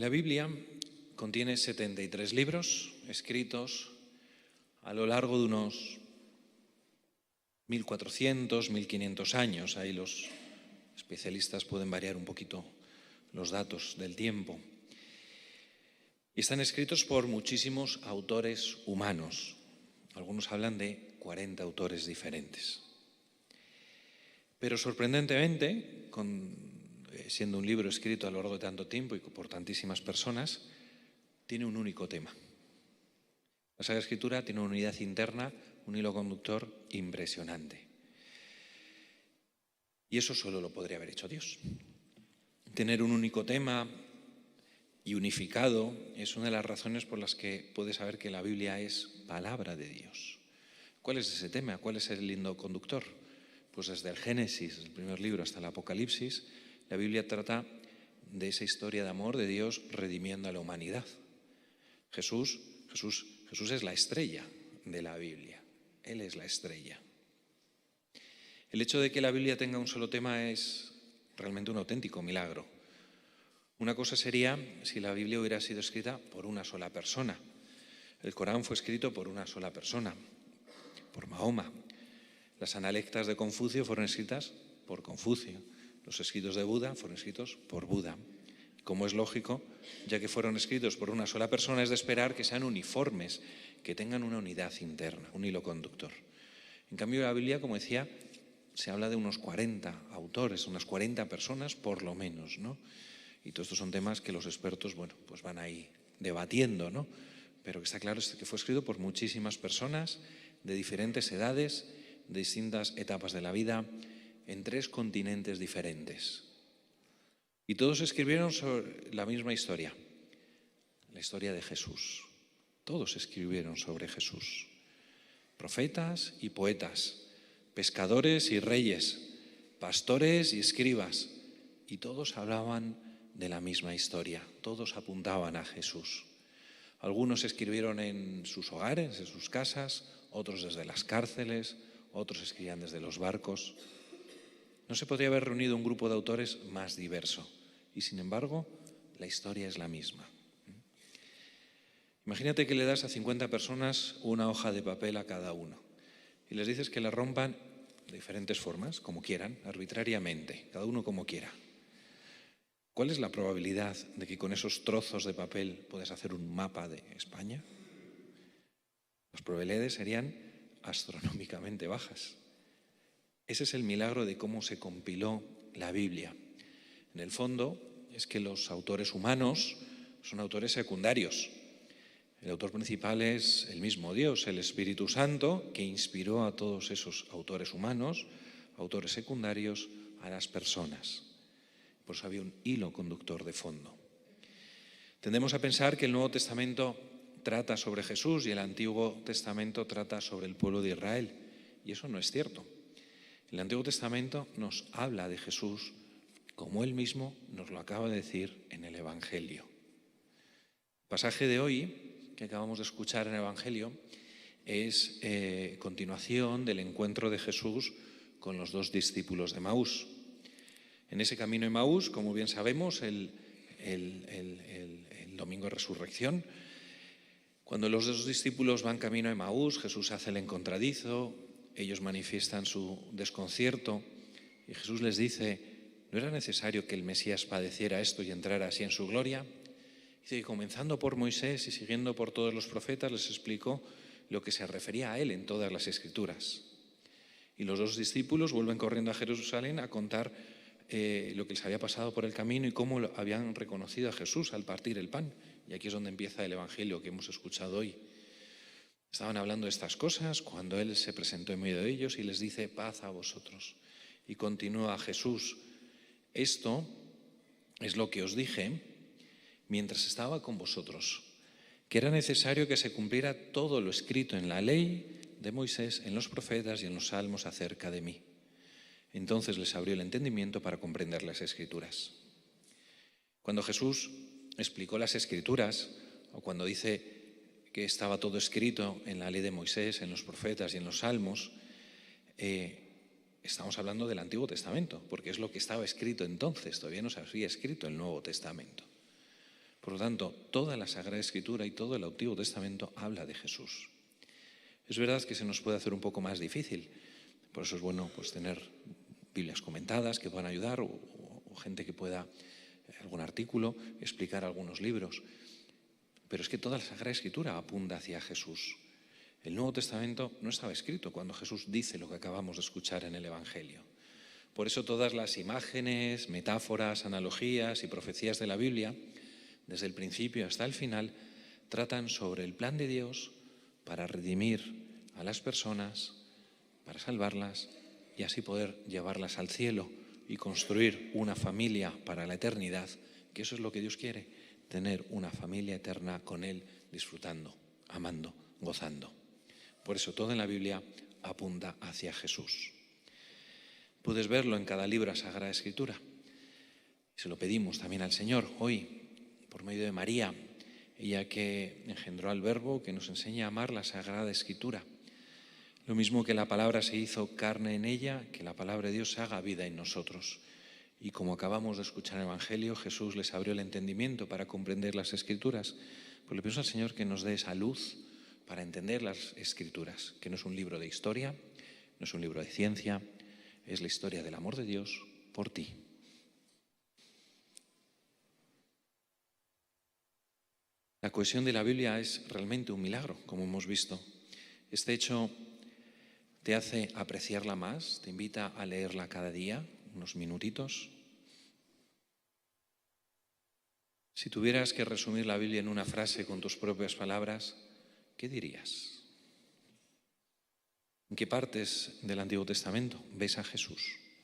La Biblia contiene 73 libros escritos a lo largo de unos 1400, 1500 años. Ahí los especialistas pueden variar un poquito los datos del tiempo. Y están escritos por muchísimos autores humanos. Algunos hablan de 40 autores diferentes. Pero sorprendentemente, siendo un libro escrito a lo largo de tanto tiempo y por tantísimas personas, tiene un único tema. La Sagrada Escritura tiene una unidad interna, un hilo conductor impresionante. Y eso solo lo podría haber hecho Dios. Tener un único tema y unificado es una de las razones por las que puedes saber que la Biblia es palabra de Dios. ¿Cuál es ese tema? ¿Cuál es el hilo conductor? Pues desde el Génesis, el primer libro, hasta el Apocalipsis, la Biblia trata de esa historia de amor de Dios redimiendo a la humanidad. Jesús es la estrella de la Biblia. Él es la estrella. El hecho de que la Biblia tenga un solo tema es realmente un auténtico milagro. Una cosa sería si la Biblia hubiera sido escrita por una sola persona. El Corán fue escrito por una sola persona, por Mahoma. Las analectas de Confucio fueron escritas por Confucio. Los escritos de Buda fueron escritos por Buda. Como es lógico, ya que fueron escritos por una sola persona, es de esperar que sean uniformes, que tengan una unidad interna, un hilo conductor. En cambio, la Biblia, como decía, se habla de unos 40 autores, unas 40 personas por lo menos, ¿no? Y todos estos son temas que los expertos, pues van ahí debatiendo, ¿no? Pero que está claro es que fue escrito por muchísimas personas de diferentes edades, de distintas etapas de la vida, en 3 continentes diferentes. Y todos escribieron sobre la misma historia, la historia de Jesús. Todos escribieron sobre Jesús. Profetas y poetas, pescadores y reyes, pastores y escribas. Y todos hablaban de la misma historia, todos apuntaban a Jesús. Algunos escribieron en sus hogares, en sus casas, otros desde las cárceles, otros escribían desde los barcos. No se podría haber reunido un grupo de autores más diverso. Y sin embargo, la historia es la misma. Imagínate que le das a 50 personas una hoja de papel a cada uno y les dices que la rompan de diferentes formas, como quieran, arbitrariamente, cada uno como quiera. ¿Cuál es la probabilidad de que con esos trozos de papel puedas hacer un mapa de España? Las probabilidades serían astronómicamente bajas. Ese es el milagro de cómo se compiló la Biblia. En el fondo es que los autores humanos son autores secundarios. El autor principal es el mismo Dios, el Espíritu Santo, que inspiró a todos esos autores humanos, autores secundarios, a las personas. Por eso había un hilo conductor de fondo. Tendemos a pensar que el Nuevo Testamento trata sobre Jesús y el Antiguo Testamento trata sobre el pueblo de Israel. Y eso no es cierto. El Antiguo Testamento nos habla de Jesús como Él mismo nos lo acaba de decir en el Evangelio. El pasaje de hoy, que acabamos de escuchar en el Evangelio, es continuación del encuentro de Jesús con los 2 discípulos de Emaús. En ese camino de Emaús, como bien sabemos, el domingo de Resurrección, cuando los 2 discípulos van camino a Emaús, Jesús hace el encontradizo, ellos manifiestan su desconcierto y Jesús les dice: ¿no era necesario que el Mesías padeciera esto y entrara así en su gloria? Dice que comenzando por Moisés y siguiendo por todos los profetas, les explicó lo que se refería a él en todas las Escrituras. Y los 2 discípulos vuelven corriendo a Jerusalén a contar lo que les había pasado por el camino y cómo habían reconocido a Jesús al partir el pan. Y aquí es donde empieza el Evangelio que hemos escuchado hoy. Estaban hablando de estas cosas cuando Él se presentó en medio de ellos y les dice: paz a vosotros. Y continúa Jesús: esto es lo que os dije mientras estaba con vosotros, que era necesario que se cumpliera todo lo escrito en la ley de Moisés, en los profetas y en los salmos acerca de mí. Entonces les abrió el entendimiento para comprender las Escrituras. Cuando Jesús explicó las Escrituras, o cuando dice que estaba todo escrito en la ley de Moisés, en los profetas y en los salmos, estamos hablando del Antiguo Testamento, porque es lo que estaba escrito entonces, todavía no se había escrito el Nuevo Testamento. Por lo tanto, toda la Sagrada Escritura y todo el Antiguo Testamento habla de Jesús. Es verdad que se nos puede hacer un poco más difícil, por eso es bueno pues, tener Biblias comentadas que puedan ayudar o gente que pueda, algún artículo, explicar algunos libros. Pero es que toda la Sagrada Escritura apunta hacia Jesús. El Nuevo Testamento no estaba escrito cuando Jesús dice lo que acabamos de escuchar en el Evangelio. Por eso todas las imágenes, metáforas, analogías y profecías de la Biblia, desde el principio hasta el final, tratan sobre el plan de Dios para redimir a las personas, para salvarlas y así poder llevarlas al cielo y construir una familia para la eternidad, que eso es lo que Dios quiere, tener una familia eterna con Él, disfrutando, amando, gozando. Por eso todo en la Biblia apunta hacia Jesús. Puedes verlo en cada libro de la Sagrada Escritura. Se lo pedimos también al Señor hoy, por medio de María, ella que engendró al Verbo, que nos enseña a amar la Sagrada Escritura. Lo mismo que la palabra se hizo carne en ella, que la palabra de Dios se haga vida en nosotros. Y como acabamos de escuchar en el Evangelio, Jesús les abrió el entendimiento para comprender las Escrituras. Pues le pedimos al Señor que nos dé esa luz para entender las Escrituras, que no es un libro de historia, no es un libro de ciencia, es la historia del amor de Dios por ti. La cohesión de la Biblia es realmente un milagro, como hemos visto. Este hecho te hace apreciarla más, te invita a leerla cada día, unos minutitos. Si tuvieras que resumir la Biblia en una frase con tus propias palabras, ¿qué dirías? ¿En qué partes del Antiguo Testamento ves a Jesús?